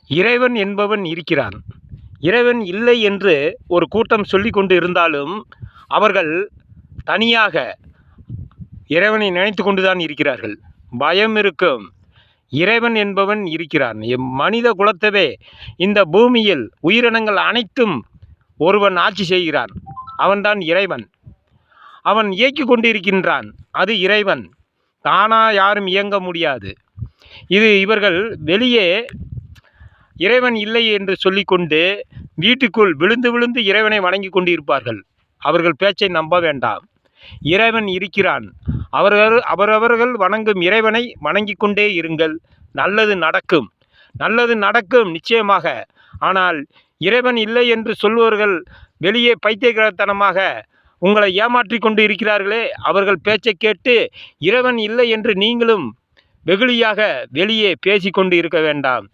இறைவன் என்பவன் இருக்கிறான். இறைவன் இல்லை என்று ஒரு கூட்டம் சொல்லிக் கொண்டு இருந்தாலும் அவர்கள் தனியாக இறைவனை நினைத்து கொண்டுதான் இருக்கிறார்கள். பயம் இருக்கும். இறைவன் என்பவன் இருக்கிறான். மனித குலத்தவே இந்த பூமியில் உயிரினங்கள் அனைத்தும் ஒருவன் ஆட்சி செய்கிறான். அவன்தான் இறைவன். அவன் இயக்கிக் கொண்டிருக்கின்றான். அது இறைவன். தானா யாரும் இயங்க முடியாது. இவர்கள் வெளியே இறைவன் இல்லை என்று சொல்லிக்கொண்டு வீட்டுக்குள் விழுந்து விழுந்து இறைவனை வணங்கி கொண்டு இருப்பார்கள். அவர்கள் பேச்சை நம்ப வேண்டாம். இறைவன் இருக்கிறான். அவரவர்கள் வணங்கும் இறைவனை வணங்கி கொண்டே இருங்கள். நல்லது நடக்கும். நல்லது நடக்கும் நிச்சயமாக. ஆனால் இறைவன் இல்லை என்று சொல்பவர்கள் வெளியே பைத்தியக்காரத்தனமாக உங்களை ஏமாற்றி கொண்டு இருக்கிறார்களே, அவர்கள் பேச்சை கேட்டு இறைவன் இல்லை என்று நீங்களும் வெகுளியாக வெளியே பேசிக்கொண்டு இருக்க வேண்டாம்.